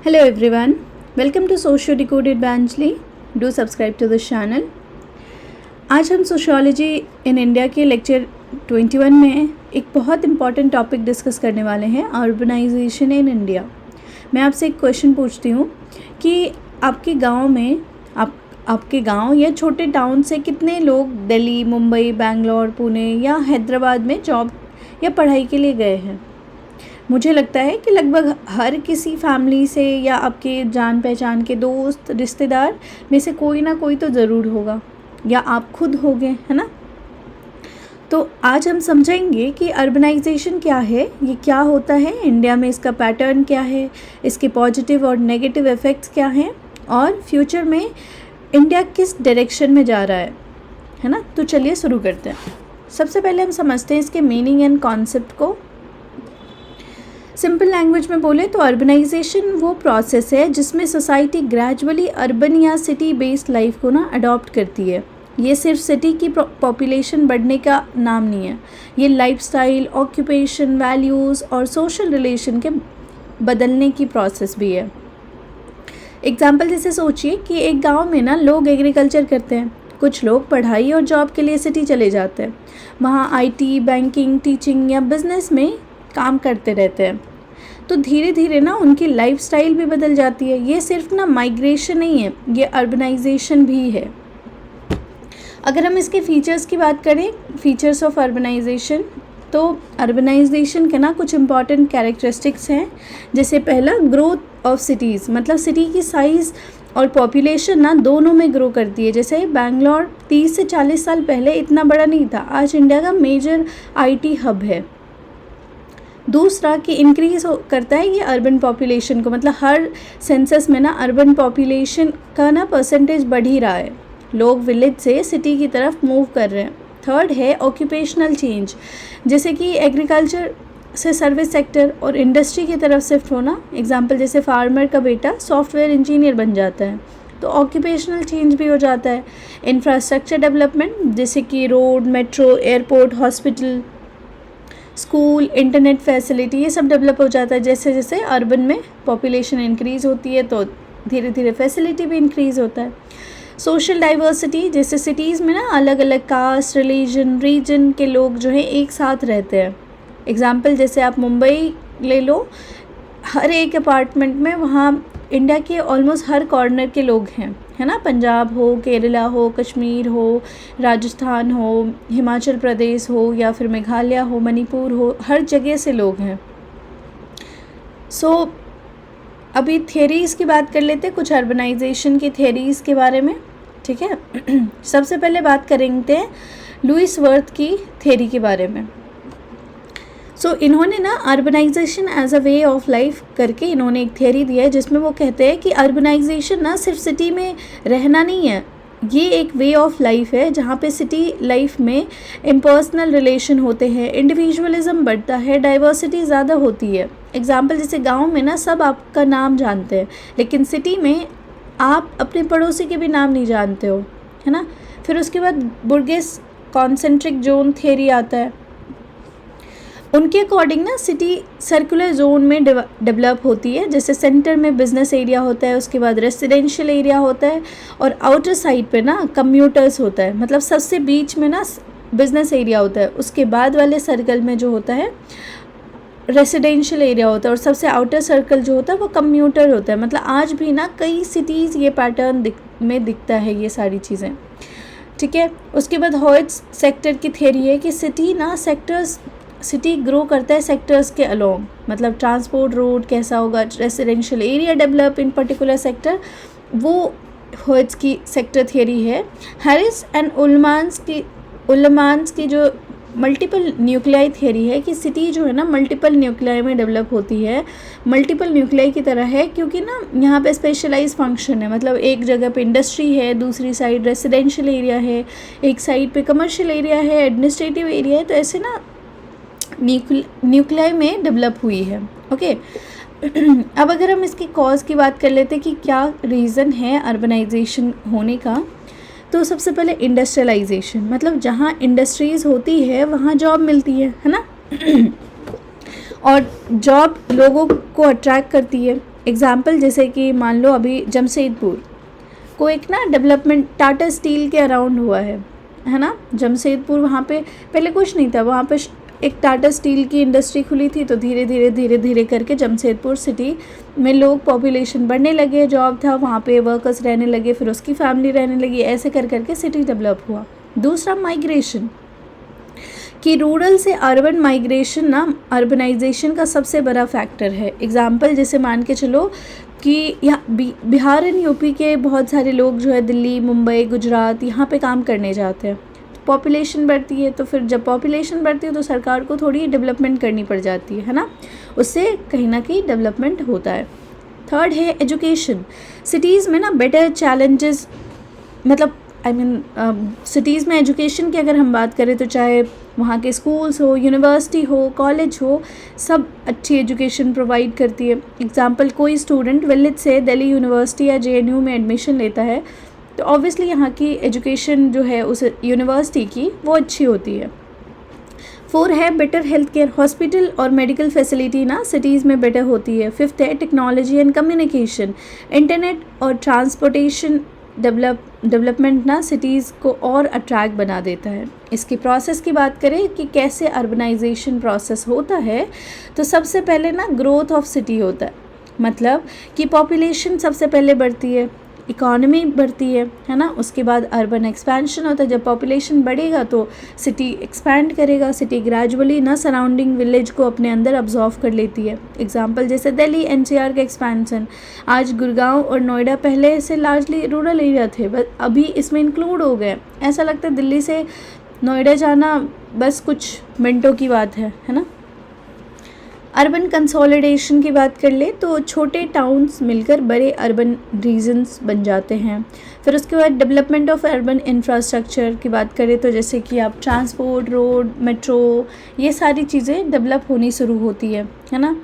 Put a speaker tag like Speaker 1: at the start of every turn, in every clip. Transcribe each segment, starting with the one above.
Speaker 1: Hello everyone, welcome to Socio Decoded by Anjali. Do subscribe to this channel. आज हम sociology in India के lecture 21 में एक बहुत इम्पॉर्टेंट टॉपिक डिस्कस करने वाले हैं, अर्बनाइजेशन इन इंडिया। मैं आपसे एक क्वेश्चन पूछती हूँ कि आपके गांव में आपके गांव या छोटे टाउन से कितने लोग दिल्ली, मुंबई, बेंगलोर, पुणे या हैदराबाद में जॉब या पढ़ाई के लिए गए हैं। मुझे लगता है कि लगभग हर किसी फैमिली से या आपके जान पहचान के दोस्त, रिश्तेदार में से कोई ना कोई तो ज़रूर होगा, या आप खुद होंगे, है ना। तो आज हम समझेंगे कि अर्बनाइजेशन क्या है, ये क्या होता है, इंडिया में इसका पैटर्न क्या है, इसके पॉजिटिव और नेगेटिव इफ़ेक्ट्स क्या हैं, और फ्यूचर में इंडिया किस डायरेक्शन में जा रहा है ना। तो चलिए शुरू करते हैं। सबसे पहले हम समझते हैं इसके मीनिंग एंड कॉन्सेप्ट को। सिंपल लैंग्वेज में बोले तो अर्बनाइजेशन वो प्रोसेस है जिसमें सोसाइटी ग्रेजुअली अर्बन या सिटी बेस्ड लाइफ को ना अडॉप्ट करती है। ये सिर्फ सिटी की पॉपुलेशन बढ़ने का नाम नहीं है, ये लाइफस्टाइल, ऑक्यूपेशन, वैल्यूज़ और सोशल रिलेशन के बदलने की प्रोसेस भी है। एग्जाम्पल जैसे सोचिए कि एक गांव में ना लोग एग्रीकल्चर करते हैं, कुछ लोग पढ़ाई और जॉब के लिए सिटी चले जाते हैं, वहाँ आईटी, बैंकिंग, टीचिंग या बिजनेस में काम करते रहते हैं। तो धीरे धीरे ना उनकी लाइफस्टाइल भी बदल जाती है। ये सिर्फ ना माइग्रेशन नहीं है, ये अर्बनाइजेशन भी है। अगर हम इसके फीचर्स की बात करें, फीचर्स ऑफ अर्बनाइजेशन, तो अर्बनाइजेशन के ना कुछ इम्पॉर्टेंट कैरेक्टरिस्टिक्स हैं। जैसे पहला, ग्रोथ ऑफ सिटीज़, मतलब सिटी की साइज़ और पॉपुलेशन ना दोनों में ग्रो करती है। जैसे बेंगलोर 30 से 40 साल पहले इतना बड़ा नहीं था, आज इंडिया का मेजर आईटी हब है। दूसरा कि इंक्रीज़ करता है ये अर्बन पॉपुलेशन को, मतलब हर सेंसस में ना अर्बन पॉपुलेशन का ना परसेंटेज बढ़ ही रहा है, लोग विलेज से सिटी की तरफ मूव कर रहे हैं। थर्ड है ऑक्यूपेशनल चेंज, जैसे कि एग्रीकल्चर से सर्विस सेक्टर और इंडस्ट्री की तरफ शिफ्ट होना। एग्जांपल जैसे फार्मर का बेटा सॉफ्टवेयर इंजीनियर बन जाता है, तो ऑक्यूपेशनल चेंज भी हो जाता है। इंफ्रास्ट्रक्चर डेवलपमेंट, जैसे कि road, metro, airport, hospital, school, internet facility, ये सब डेवलप हो जाता है। जैसे जैसे अर्बन में पॉपुलेशन इंक्रीज़ होती है तो धीरे धीरे फैसिलिटी भी इंक्रीज़ होता है। सोशल डाइवर्सिटी, जैसे सिटीज़ में ना अलग अलग कास्ट, रिलीजन, रीजन के लोग जो हैं एक साथ रहते हैं। एग्जाम्पल जैसे आप मुंबई ले लो, हर एक अपार्टमेंट में वहाँ इंडिया के ऑलमोस्ट हर कॉर्नर के लोग हैं, है ना। पंजाब हो, केरला हो, कश्मीर हो, राजस्थान हो, हिमाचल प्रदेश हो, या फिर मेघालय हो, मणिपुर हो, हर जगह से लोग हैं। सो अभी थियरीज़ की बात कर लेते हैं, कुछ अर्बनाइजेशन की थियरीज़ के बारे में, ठीक है। सबसे पहले बात करेंगे लुइस वर्थ की थियरी के बारे में। इन्होंने ना urbanization as a way of life करके इन्होंने एक थियरी दिया है, जिसमें वो कहते हैं कि अर्बनाइजेशन ना सिर्फ सिटी में रहना नहीं है, ये एक वे ऑफ लाइफ है जहाँ पे सिटी लाइफ में इम्पर्सनल रिलेशन होते हैं, इंडिविजुअलिज्म बढ़ता है, डाइवर्सिटी ज़्यादा होती है। एग्जाम्पल जैसे गांव में ना सब आपका नाम जानते हैं, लेकिन सिटी में आप अपने पड़ोसी के भी नाम नहीं जानते हो, है ना। फिर उसके बाद बुर्गेस कॉन्सेंट्रिक जोन थियरी आता है। उनके अकॉर्डिंग ना सिटी सर्कुलर जोन में डेवलप होती है, जैसे सेंटर में बिजनेस एरिया होता है, उसके बाद रेसिडेंशियल एरिया होता है, और आउटर साइड पे ना कम्यूटर्स होता है, मतलब सबसे बीच में ना बिजनेस एरिया होता है, उसके बाद वाले सर्कल में जो होता है रेसिडेंशियल एरिया होता है, और सबसे आउटर सर्कल जो होता है वो कम्यूटर होता है। मतलब आज भी ना कई सिटीज़ ये पैटर्न में दिखता है, ये सारी चीज़ें, ठीक है। उसके बाद हॉयट्स सेक्टर की थियरी है कि सिटी ग्रो करता है सेक्टर्स के अलोंग, मतलब ट्रांसपोर्ट रोड कैसा होगा, residential area develop in particular sector, वो हॉयट्स की सेक्टर थियरी है। हैरिस एंड उल्मान्स की जो मल्टीपल न्यूक्लियाई थियरी है कि सिटी जो है ना मल्टीपल न्यूक्लियाई में डेवलप होती है, मल्टीपल न्यूक्लियाई की तरह है, क्योंकि ना यहाँ पे स्पेशलाइज फंक्शन है, मतलब एक जगह पे इंडस्ट्री है, दूसरी साइड रेसिडेंशियल एरिया है, एक साइड पे कमर्शियल एरिया है, एडमिनिस्ट्रेटिव एरिया है, तो ऐसे ना न्यूक्लियाई में डेवलप हुई है, ओके। अब अगर हम इसकी कॉज की बात कर लेते हैं कि क्या रीज़न है अर्बनाइजेशन होने का, तो सबसे पहले इंडस्ट्रियलाइजेशन, मतलब जहाँ इंडस्ट्रीज़ होती है वहाँ जॉब मिलती है ना। और जॉब लोगों को अट्रैक्ट करती है। एग्जाम्पल जैसे कि मान लो अभी जमशेदपुर को एक ना डेवलपमेंट टाटा स्टील के अराउंड हुआ है ना। जमशेदपुर वहाँ पे पहले कुछ नहीं था, वहाँ पे एक टाटा स्टील की इंडस्ट्री खुली थी, तो धीरे धीरे करके जमशेदपुर सिटी में लोग पॉपुलेशन बढ़ने लगे, जॉब था वहाँ पे, वर्कर्स रहने लगे, फिर उसकी फैमिली रहने लगी, ऐसे कर करके सिटी डेवलप हुआ। दूसरा माइग्रेशन, कि रूरल से अर्बन माइग्रेशन ना अर्बनाइजेशन का सबसे बड़ा फैक्टर है। एग्जाम्पल जैसे मान के चलो कि यहाँ बिहार एंड यूपी के बहुत सारे लोग जो है दिल्ली, मुंबई, गुजरात यहाँ पे काम करने जाते हैं। पॉपुलेशन बढ़ती है, तो फिर जब पॉपुलेशन बढ़ती है तो सरकार को थोड़ी डेवलपमेंट करनी पड़ जाती है ना, उससे कहीं ना कहीं डेवलपमेंट होता है। थर्ड है एजुकेशन। सिटीज़ में ना बेटर चैलेंजेस, मतलब सिटीज़ में एजुकेशन की अगर हम बात करें तो चाहे वहाँ के स्कूल्स हो, यूनिवर्सिटी हो, कॉलेज हो, सब अच्छी एजुकेशन प्रोवाइड करती है। एग्जांपल कोई स्टूडेंट विलेज से दिल्ली यूनिवर्सिटी या जेएनयू में एडमिशन लेता है तो ऑब्वियसली यहाँ की एजुकेशन जो है उस यूनिवर्सिटी की वो अच्छी होती है। 4 है बेटर हेल्थ केयर। हॉस्पिटल और मेडिकल फैसिलिटी ना सिटीज़ में बेटर होती है। 5th है टेक्नोलॉजी एंड कम्युनिकेशन। इंटरनेट और ट्रांसपोर्टेशन डेवलपमेंट ना सिटीज़ को और अट्रैक्ट बना देता है। इसकी प्रोसेस की बात करें कि कैसे अर्बनाइजेशन प्रोसेस होता है, तो सबसे पहले ना ग्रोथ ऑफ सिटी होता है, मतलब कि पॉपुलेशन सबसे पहले बढ़ती है, इकोनॉमी बढ़ती है ना। उसके बाद अर्बन एक्सपेंशन होता है। जब पॉपुलेशन बढ़ेगा तो सिटी एक्सपैंड करेगा। सिटी ग्रेजुअली ना सराउंडिंग विलेज को अपने अंदर अब्जॉर्व कर लेती है। एग्जांपल जैसे दिल्ली एनसीआर का एक्सपेंशन। आज गुड़गांव और नोएडा पहले से लार्जली रूरल एरिया थे, बस अभी इसमें इंक्लूड हो गए। ऐसा लगता है दिल्ली से नोएडा जाना बस कुछ मिनटों की बात है ना। अर्बन कंसोलिडेशन की बात कर ले तो छोटे टाउन्स मिलकर बड़े अर्बन रीजन्स बन जाते हैं। फिर उसके बाद डेवलपमेंट ऑफ अर्बन इंफ्रास्ट्रक्चर की बात करें तो जैसे कि आप ट्रांसपोर्ट, रोड, मेट्रो, ये सारी चीज़ें डेवलप होनी शुरू होती है ना।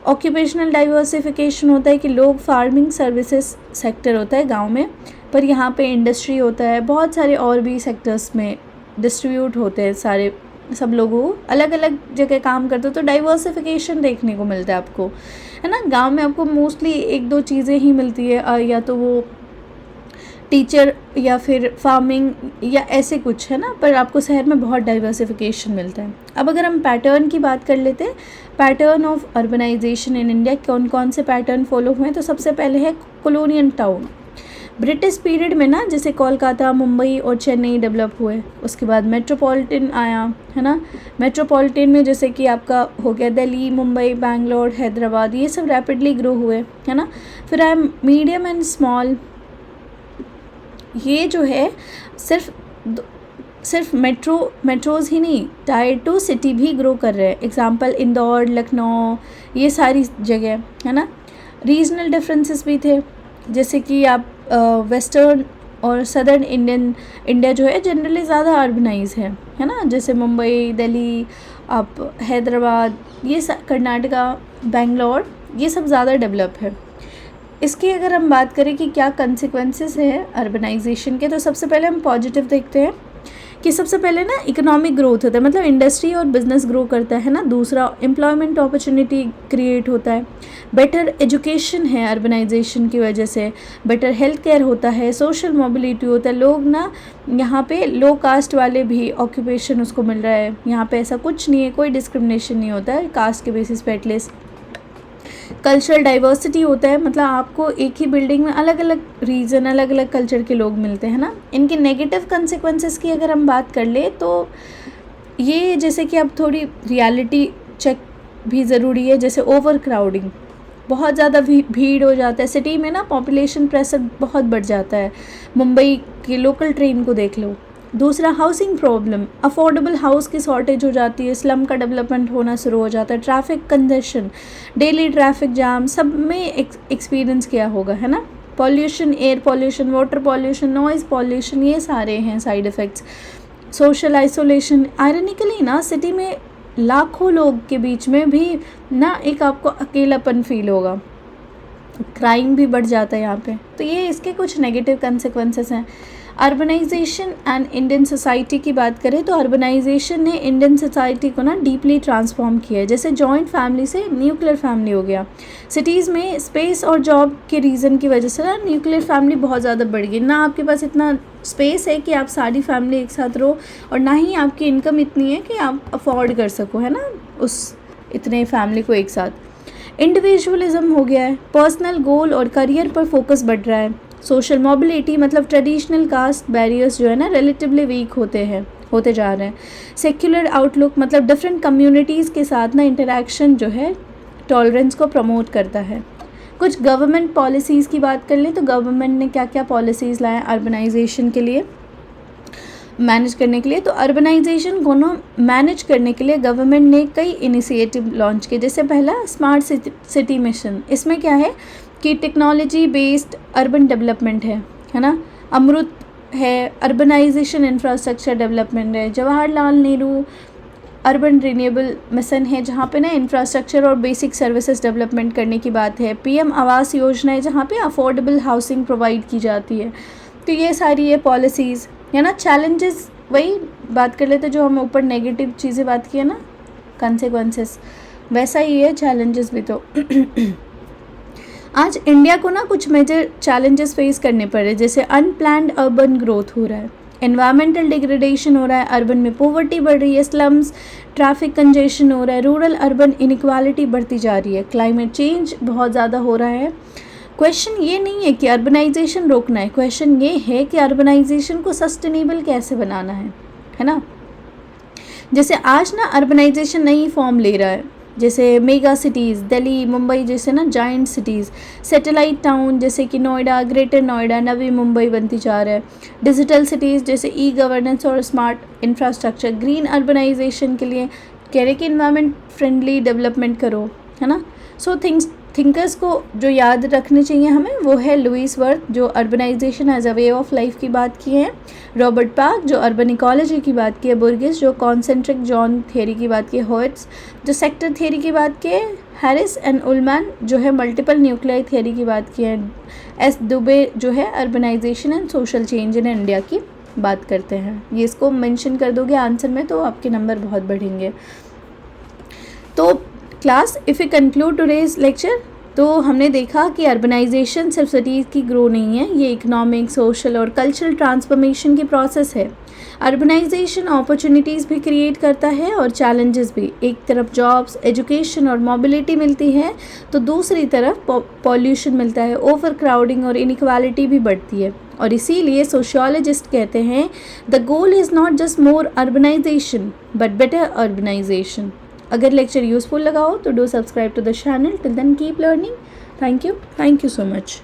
Speaker 1: ऑक्यूपेशनल डाइवर्सिफिकेशन होता है कि लोग फार्मिंग सर्विसेज सेक्टर होता है गाँव में, पर यहाँ पे इंडस्ट्री होता है, बहुत सारे और भी सेक्टर्स में डिस्ट्रीब्यूट होते हैं सारे, सब लोगों अलग अलग जगह काम करते हो तो डाइवर्सिफिकेशन देखने को मिलता है आपको, है ना। गांव में आपको मोस्टली 1-2 चीज़ें ही मिलती है, या तो वो टीचर या फिर फार्मिंग या ऐसे कुछ, है ना, पर आपको शहर में बहुत डाइवर्सिफिकेशन मिलता है। अब अगर हम पैटर्न की बात कर लेते हैं, pattern of urbanization in India, कौन कौन से पैटर्न फॉलो हुए हैं, तो सबसे पहले है कॉलोनियल टाउन। ब्रिटिश पीरियड में ना जैसे कोलकाता, मुंबई और चेन्नई डेवलप हुए। उसके बाद मेट्रोपॉलिटन आया, है ना। मेट्रोपॉलिटन में जैसे कि आपका हो गया दिल्ली, मुंबई, बैंगलोर, हैदराबाद, ये सब रैपिडली ग्रो हुए, है ना। फिर आया मीडियम एंड स्मॉल। ये जो है सिर्फ मेट्रोज़ ही नहीं, टायर 2 सिटी भी ग्रो कर रहे हैं। एग्जाम्पल इंदौर, लखनऊ, ये सारी जगह, है ना। रीजनल डिफरेंसेस भी थे, जैसे कि आप वेस्टर्न और सदर्न इंडिया जो है जनरली ज़्यादा अर्बनाइज है ना। जैसे मुंबई, दिल्ली, आप हैदराबाद, ये कर्नाटका, बेंगलोर, ये सब ज़्यादा डेवलप है। इसकी अगर हम बात करें कि क्या कंसिक्वेंसेस है अर्बनाइजेशन के, तो सबसे पहले हम पॉजिटिव देखते हैं कि सबसे पहले ना इकोनॉमिक ग्रोथ होता है, मतलब इंडस्ट्री और बिजनेस ग्रो करता है ना। दूसरा एम्प्लॉयमेंट अपॉर्चुनिटी क्रिएट होता है। बेटर एजुकेशन है अर्बनाइजेशन की वजह से। बेटर हेल्थ केयर होता है, सोशल मोबिलिटी होता है, लोग ना यहाँ पे लो कास्ट वाले भी ऑक्यूपेशन उसको मिल रहा है। यहाँ पे ऐसा कुछ नहीं है, कोई डिस्क्रिमिनेशन नहीं होता है कास्ट के बेसिस पे एटलीस्ट। कल्चरल डाइवर्सिटी होता है, मतलब आपको एक ही बिल्डिंग में अलग अलग रीजन, अलग अलग कल्चर के लोग मिलते हैं ना। इनके नेगेटिव कंसिक्वेंसेस की अगर हम बात कर ले तो ये जैसे कि अब थोड़ी रियलिटी चेक भी ज़रूरी है, जैसे ओवर क्राउडिंग, बहुत ज़्यादा भीड़ हो जाता है सिटी में ना, पॉपुलेशन प्रेशर बहुत बढ़ जाता है। मुंबई की लोकल ट्रेन को देख लो। दूसरा हाउसिंग प्रॉब्लम, अफोर्डेबल हाउस की शॉर्टेज हो जाती है, स्लम का डेवलपमेंट होना शुरू हो जाता है। Traffic congestion, daily traffic jam, सब में एक्सपीरियंस किया होगा, है ना। Pollution, air pollution, water pollution, noise pollution, ये सारे हैं side effects. Social isolation, ironically ना सिटी में लाखों लोग के बीच में भी ना एक आपको अकेलापन फील होगा, क्राइम भी बढ़ जाता है यहाँ पे। तो ये इसके कुछ नेगेटिव कंसिक्वेंसेस हैं। अर्बनाइजेशन एंड इंडियन सोसाइटी की बात करें तो अर्बनाइजेशन ने इंडियन सोसाइटी को ना डीपली ट्रांसफॉर्म किया है। जैसे जॉइंट फैमिली से न्यूक्लियर फैमिली हो गया। सिटीज़ में स्पेस और जॉब के रीज़न की वजह से ना न्यूक्लियर फैमिली बहुत ज़्यादा बढ़ गई। ना आपके पास इतना स्पेस है कि आप सारी फैमिली एक साथ रहो, और ना ही आपकी इनकम इतनी है कि आप अफोर्ड कर सको, है ना, उस इतने फैमिली को एक साथ। इंडिविजुअलिज्म हो गया है। पर्सनल गोल और करियर पर फोकस बढ़ रहा है। सोशल मोबिलिटी मतलब ट्रेडिशनल कास्ट बैरियर्स जो है ना रिलेटिवली वीक होते जा रहे हैं। सेक्युलर आउटलुक मतलब डिफरेंट कम्युनिटीज़ के साथ ना इंटरेक्शन जो है टॉलरेंस को प्रमोट करता है। कुछ गवर्नमेंट पॉलिसीज़ की बात कर लें तो गवर्नमेंट ने क्या क्या पॉलिसीज़ लाए अर्बनाइजेशन के लिए, मैनेज करने के लिए। तो अर्बनाइजेशन को ना मैनेज करने के लिए गवर्नमेंट ने कई इनिशिएटिव लॉन्च किए। जैसे पहला स्मार्ट सिटी मिशन। इसमें क्या है कि टेक्नोलॉजी बेस्ड अर्बन डेवलपमेंट है ना। अमृत है, अर्बनाइजेशन इंफ्रास्ट्रक्चर डेवलपमेंट है। Jawaharlal Nehru urban renewable mission है, जहाँ पे ना इंफ्रास्ट्रक्चर और बेसिक सर्विसेज डेवलपमेंट करने की बात है। पीएम आवास योजना है, जहाँ पे अफोर्डेबल हाउसिंग प्रोवाइड की जाती है। तो ये सारी ये पॉलिसीज़ है ना। चैलेंजेस वही बात कर लेते जो हम ऊपर नेगेटिव चीज़ें बात की है ना, कंसेक्वेंसेस, वैसा ही है चैलेंजेस भी। तो आज इंडिया को ना कुछ मेजर चैलेंजेस फेस करने पड़ रहे, जैसे अनप्लान्ड अर्बन ग्रोथ हो रहा है, एनवायरमेंटल डिग्रेडेशन हो रहा है, अर्बन में पॉवर्टी बढ़ रही है, स्लम्स, ट्रैफिक कंजेशन हो रहा है, रूरल अर्बन इनइक्वालिटी बढ़ती जा रही है, क्लाइमेट चेंज बहुत ज़्यादा हो रहा है। क्वेश्चन ये नहीं है कि अर्बनाइजेशन रोकना है, क्वेश्चन ये है कि अर्बनाइजेशन को सस्टेनेबल कैसे बनाना है ना। जैसे आज ना अर्बनाइजेशन नई फॉर्म ले रहा है, जैसे मेगा सिटीज़ दिल्ली मुंबई जैसे ना जाइंट सिटीज़, सैटेलाइट टाउन जैसे कि नोएडा, ग्रेटर नोएडा, नवी मुंबई बनती जा रहा है। डिजिटल सिटीज़ जैसे ई गवर्नेंस और स्मार्ट इंफ्रास्ट्रक्चर। ग्रीन अर्बनाइजेशन के लिए कह रहे कि इन्वायरमेंट फ्रेंडली डेवलपमेंट करो, है ना। सो थिंकर्स को जो याद रखने चाहिए हमें वो है लुईस वर्थ, जो urbanization as a way of life की बात की है, रॉबर्ट पार्क जो अर्बन इकोलॉजी की बात की है, बुर्गिस जो कॉन्सेंट्रिक जोन थियरी की बात की है, होइट्स जो सेक्टर थियरी की बात की है, हैरिस एंड उलमैन जो है मल्टीपल न्यूक्लियर थियरी की बात की है, एस दुबे जो है urbanization and social change in India की बात करते हैं। ये इसको मेंशन कर दोगे आंसर में तो आपके नंबर बहुत बढ़ेंगे। तो class if you conclude today's lecture, तो हमने देखा कि अर्बनाइजेशन सिर्फ सिटीज़ की ग्रो नहीं है, ये इकोनॉमिक, सोशल और कल्चरल ट्रांसफॉर्मेशन की प्रोसेस है। अर्बनाइजेशन अपॉर्चुनिटीज़ भी क्रिएट करता है और चैलेंजेस भी। एक तरफ जॉब्स, एजुकेशन और मोबिलिटी मिलती है तो दूसरी तरफ पॉल्यूशन मिलता है, ओवर क्राउडिंग और इनइक्वालिटी भी बढ़ती है। और इसीलिए सोशियोलॉजिस्ट कहते हैं the goal is not just more urbanization but better urbanization. अगर लेक्चर यूज़फुल लगा हो तो do subscribe to the channel. Till then keep learning. Thank you so much.